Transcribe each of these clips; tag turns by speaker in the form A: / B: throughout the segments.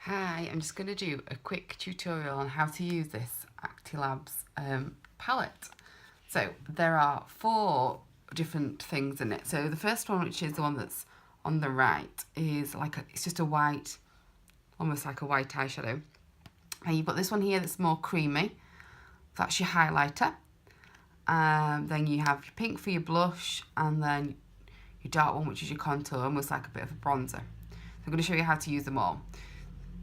A: Hi, I'm just going to do a quick tutorial on how to use this actilabs palette. So there are 4 different things in it. So the first one, which is the one that's on the right, is it's just a white, almost like a white eyeshadow. And you've got this one here that's more creamy. That's your highlighter. Then you have your pink for your blush, and then your dark one, which is your contour, almost like a bit of a bronzer. So I'm going to show you how to use them all.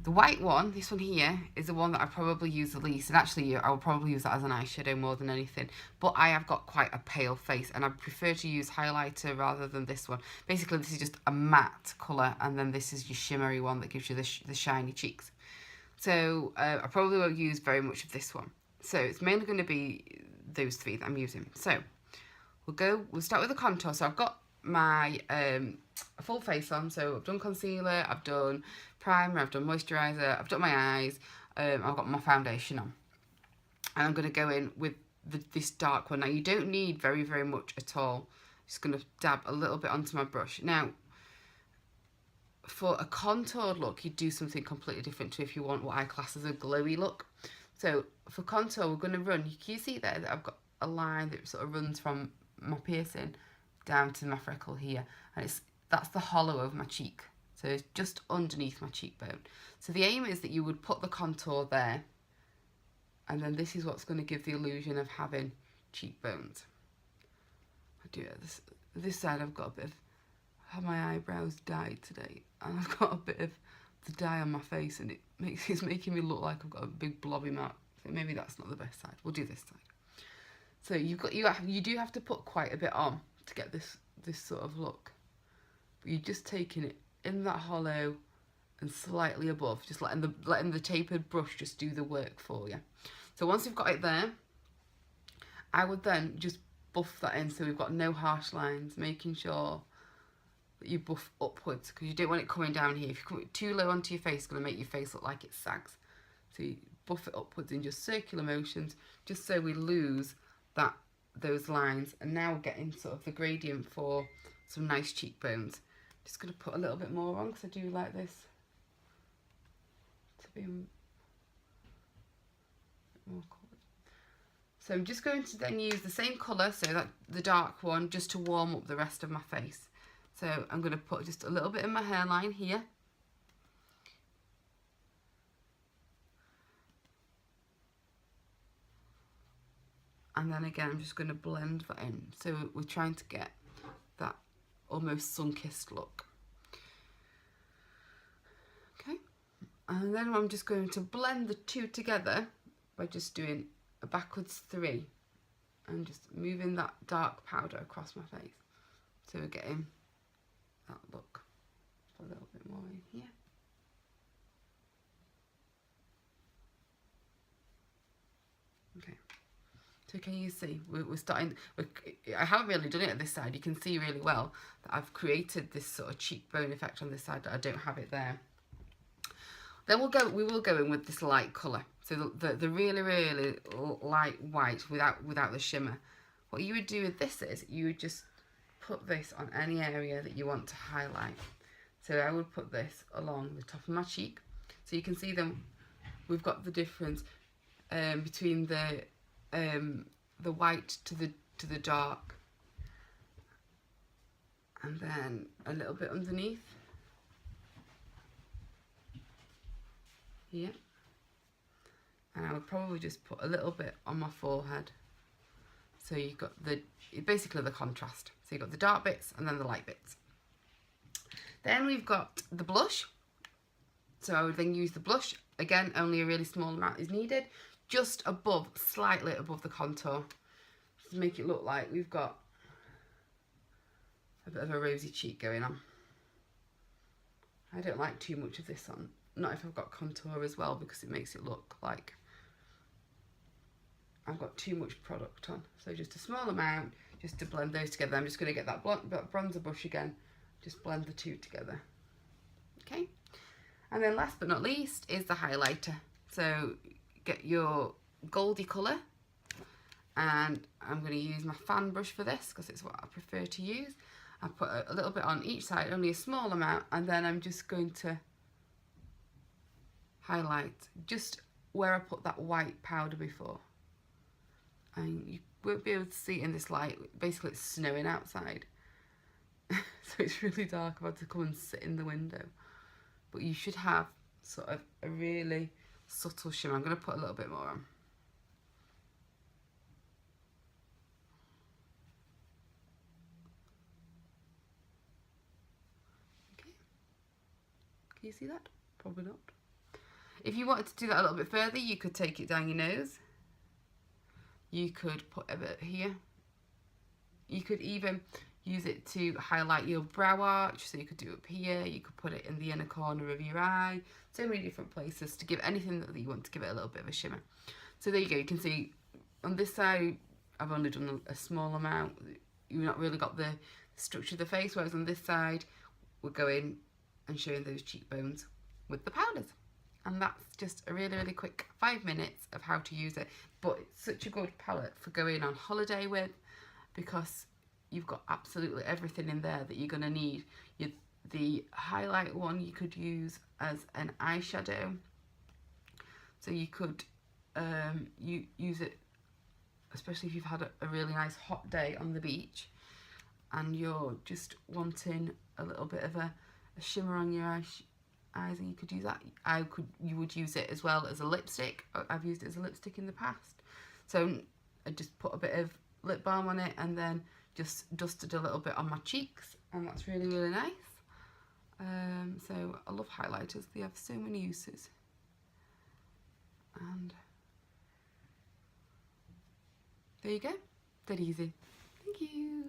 A: The white one, this one here, is the one that I probably use the least. And actually, I will probably use that as an eyeshadow more than anything. But I have got quite a pale face, and I prefer to use highlighter rather than this one. Basically, this is just a matte colour, and then this is your shimmery one that gives you the shiny cheeks. So I probably won't use very much of this one. So it's mainly going to be those 3 that I'm using. So we'll start with the contour. So I've got my full face on, so I've done concealer, I've done primer, I've done moisturiser, I've done my eyes, I've got my foundation on, and I'm going to go in with this dark one. Now you don't need very much at all. Just going to dab a little bit onto my brush. Now for a contoured look, you do something completely different to if you want what I class as a glowy look. So for contour, we're going to run, can you see there that I've got a line that sort of runs from my piercing down to my freckle here, and that's the hollow of my cheek, so it's just underneath my cheekbone. So the aim is that you would put the contour there, and then this is what's going to give the illusion of having cheekbones. I do it this side. I've got a bit of, I have my eyebrows dyed today, and I've got a bit of the dye on my face, and it's making me look like I've got a big blobby mark. So maybe that's not the best side. We'll do this side. So you do have to put quite a bit on to get this sort of look, but you're just taking it in that hollow and slightly above, just letting the tapered brush just do the work for you. So once you've got it there, I would then just buff that in so we've got no harsh lines, making sure that you buff upwards, because you don't want it coming down here. If you come too low onto your face, it's going to make your face look like it sags. So you buff it upwards in just circular motions, just so we lose those lines. And now we're getting sort of the gradient for some nice cheekbones. Just going to put a little bit more on, because I do like this to be a bit more coloured. So I'm just going to then use the same colour, so that the dark one, just to warm up the rest of my face. So I'm going to put just a little bit in my hairline here. And then again, I'm just going to blend that in. So we're trying to get that almost sun-kissed look. Okay. And then I'm just going to blend the 2 together by just doing a backwards 3 and just moving that dark powder across my face. So we're getting that look. Put a little bit more in here. Okay. So can you see, we're starting, I haven't really done it at this side. You can see really well that I've created this sort of cheekbone effect on this side that I don't have it there. Then we will go in with this light colour. So the really light white without the shimmer. What you would do with this is you would just put this on any area that you want to highlight. So I would put this along the top of my cheek. So you can see them, we've got the difference between the white to the dark, and then a little bit underneath here, and I would probably just put a little bit on my forehead, so you've got basically the contrast. So you've got the dark bits and then the light bits. Then we've got the blush, so I would then use the blush again. Only a really small amount is needed, just above, slightly above the contour, to make it look like we've got a bit of a rosy cheek going on. I don't like too much of this on, not if I've got contour as well, because it makes it look like I've got too much product on. So just a small amount, just to blend those together. I'm just going to get that bronzer brush again, just blend the 2 together. Okay, and then last but not least is the highlighter. So get your goldy colour, and I'm going to use my fan brush for this because it's what I prefer to use. I put a little bit on each side, only a small amount, and then I'm just going to highlight just where I put that white powder before. And you won't be able to see it in this light. Basically, it's snowing outside. So it's really dark. I've had to come and sit in the window. But you should have sort of a really subtle shimmer. I'm going to put a little bit more on. Okay. Can you see that? Probably not. If you wanted to do that a little bit further, you could take it down your nose. You could put a bit here. You could even use it to highlight your brow arch, so you could do it up here. You could put it in the inner corner of your eye. So many different places to give anything that you want to give it a little bit of a shimmer. So there you go. You can see on this side, I've only done a small amount. You've not really got the structure of the face, whereas on this side, we're going and showing those cheekbones with the powders. And that's just a really, really quick 5 minutes of how to use it. But it's such a good palette for going on holiday with, because you've got absolutely everything in there that you're going to need. The highlight one you could use as an eyeshadow. So you could use it, especially if you've had a really nice hot day on the beach and you're just wanting a little bit of a shimmer on your eyes, and you could use that. You would use it as well as a lipstick. I've used it as a lipstick in the past. So I just put a bit of lip balm on it and then just dusted a little bit on my cheeks, and that's really, really nice. So I love highlighters. They have so many uses. And there you go. Dead easy. Thank you.